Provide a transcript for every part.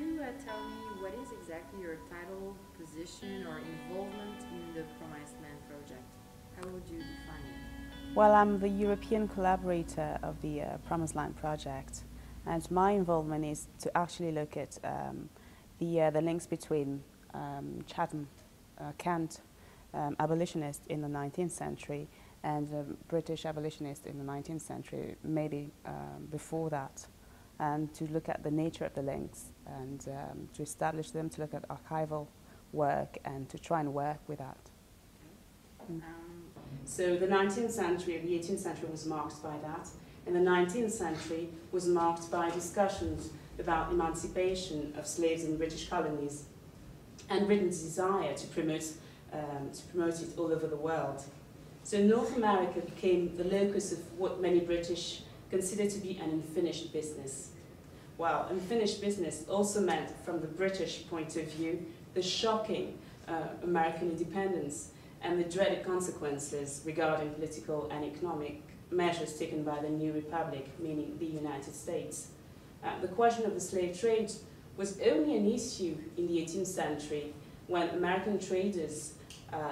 you tell me what is exactly your title, position, or involvement in the Promised Land project? How would you define it? Well, I'm the European collaborator of the Promised Land project, and my involvement is to actually look at the links between Chatham, Kent abolitionists in the 19th century and British abolitionists in the 19th century, maybe before that, and to look at the nature of the links and to establish them, to look at archival work and to try and work with that. Okay. So the 19th century and the 18th century was marked by that, and the 19th century was marked by discussions about emancipation of slaves in British colonies and Britain's desire to promote it all over the world. So North America became the locus of what many British consider to be an unfinished business. Well, unfinished business also meant, from the British point of view, the shocking American independence and the dreaded consequences regarding political and economic measures taken by the new republic, meaning the United States. The question of the slave trade was only an issue in the 18th century when American traders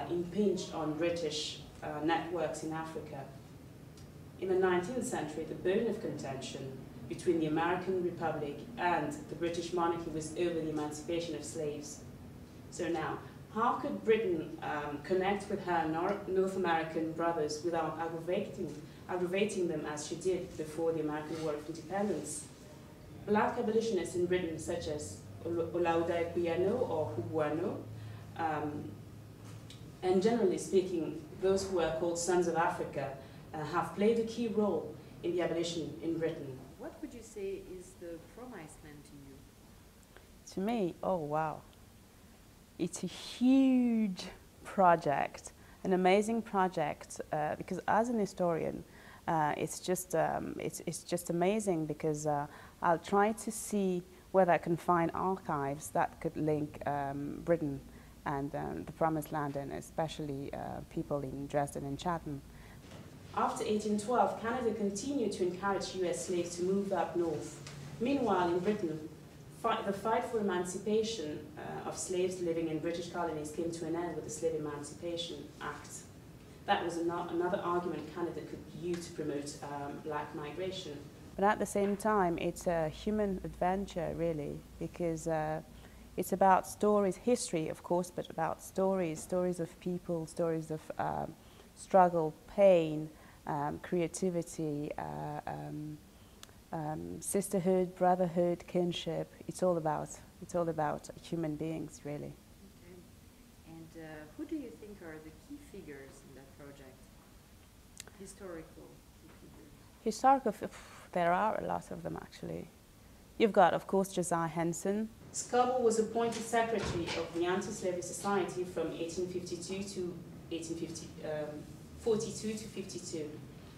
impinged on British networks in Africa. In the 19th century, the bone of contention between the American Republic and the British monarchy was over the emancipation of slaves. So now, how could Britain connect with her North American brothers without aggravating them as she did before the American War of Independence? Black abolitionists in Britain, such as Olivette or Huguano, and generally speaking, those who are called Sons of Africa, have played a key role in the abolition in Britain. What would you say is the Promised Land to you? To me, oh wow. It's a huge project, an amazing project, because as an historian, it's just amazing because I'll try to see whether I can find archives that could link Britain and the Promised Land, and especially people in Dresden and Chatham. After 1812, Canada continued to encourage US slaves to move up north. Meanwhile, in Britain, the fight for emancipation of slaves living in British colonies came to an end with the Slave Emancipation Act. That was another argument Canada could use to promote black migration. But at the same time, it's a human adventure, really, because it's about stories, history, of course, but about stories of people, stories of struggle, pain, creativity, sisterhood, brotherhood, kinship. It's all about human beings, really. Okay. And who do you think are the key figures in that project? Historical key figures. Historical, there are a lot of them actually. You've got, of course, Josiah Henson. Scobell was appointed secretary of the Anti-Slavery Society from 1852 to 1842 to 52.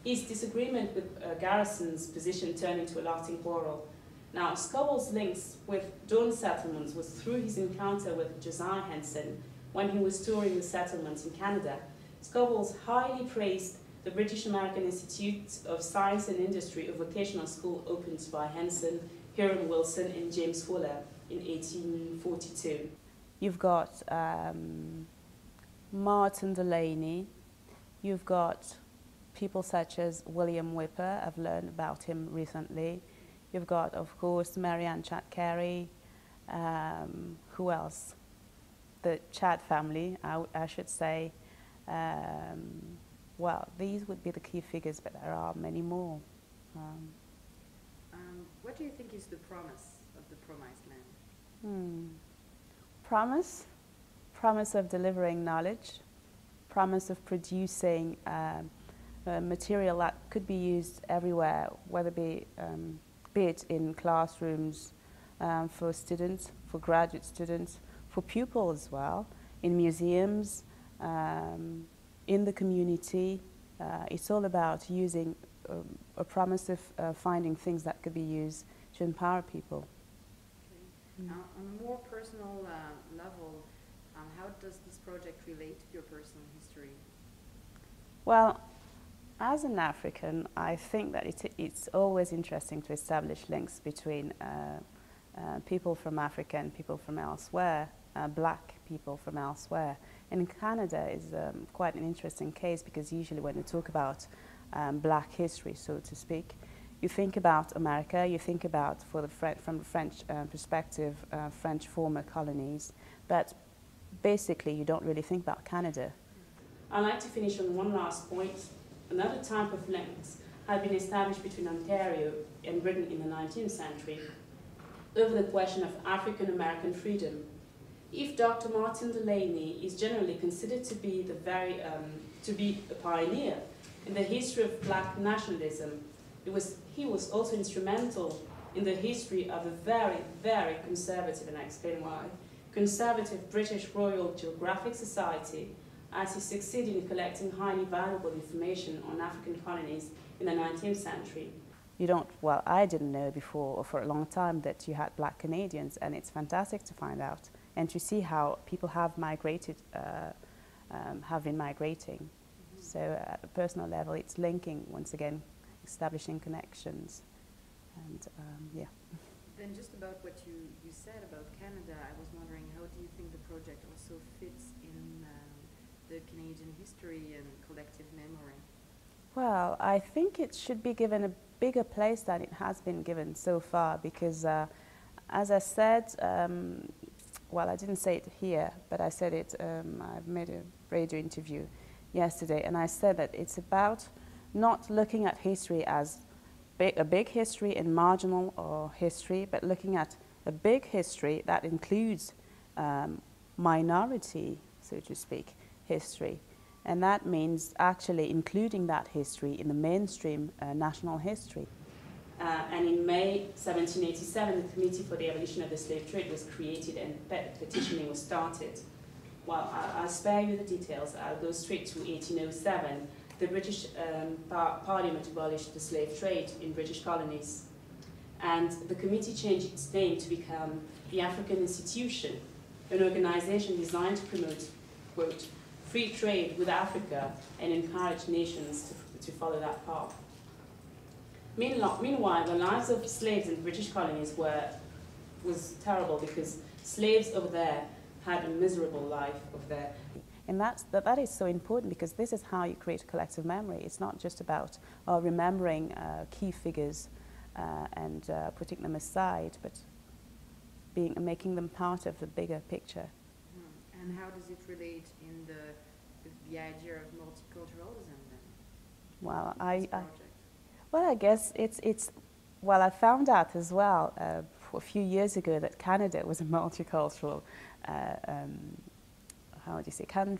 His disagreement with Garrison's position turned into a lasting quarrel. Now, Scobell's links with Dawn settlements was through his encounter with Josiah Henson when he was touring the settlements in Canada. Scobell highly praised the British American Institute of Science and Industry, a vocational school opened by Henson, Hiram Wilson, and James Fuller in 1842. You've got Martin Delaney. You've got people such as William Whipper. I've learned about him recently. You've got, of course, Marianne Chadd Carey. Who else? The Chadd family, I should say. Well, these would be the key figures, but there are many more. What do you think is the promise of the Promised Land? Promise? Promise of delivering knowledge. Promise of producing material that could be used everywhere, whether be it in classrooms for students, for graduate students, for pupils as well, in museums, in the community. It's all about using a promise of finding things that could be used to empower people. Okay. Now, on a more personal level, how does this project relate to your personal history? Well, as an African, I think that it's always interesting to establish links between people from Africa and people from elsewhere, black people from elsewhere. And in Canada is quite an interesting case, because usually when we talk about black history, so to speak, you think about America, you think about, from the French perspective, French former colonies, but basically you don't really think about Canada. I'd like to finish on one last point. Another type of links had been established between Ontario and Britain in the 19th century over the question of African American freedom. If Dr. Martin Delaney is generally considered to be a pioneer in the history of black nationalism, he was also instrumental in the history of a very, very conservative, and I explain why, conservative British Royal Geographic Society, as he succeeded in collecting highly valuable information on African colonies in the 19th century. I didn't know before, or for a long time, that you had black Canadians, and it's fantastic to find out and to see how people have migrated, have been migrating. Mm-hmm. So at a personal level, it's linking, once again, establishing connections, and yeah. Then just about what you said about Canada, I was wondering, how do you think the project also fits in the Canadian history and collective memory? Well, I think it should be given a bigger place than it has been given so far, because as I said, well, I didn't say it here, but I said it, I made a radio interview yesterday, and I said that it's about not looking at history as a big history and marginal or history, but looking at a big history that includes minority, so to speak, history. And that means actually including that history in the mainstream national history. And in May 1787, the Committee for the Abolition of the Slave Trade was created, and petitioning was started. Well, I'll spare you the details. I'll go straight to 1807. The British Parliament abolished the slave trade in British colonies. And the committee changed its name to become the African Institution, an organization designed to promote, quote, free trade with Africa and encourage nations to follow that path. Meanwhile, the lives of slaves in British colonies was terrible, because slaves over there had a miserable life over there. And that is so important, because this is how you create a collective memory. It's not just about remembering key figures and putting them aside, but making them part of the bigger picture. And how does it relate in the idea of multiculturalism then? Well, I guess well, I found out as well a few years ago that Canada was a multicultural, how would you say, country.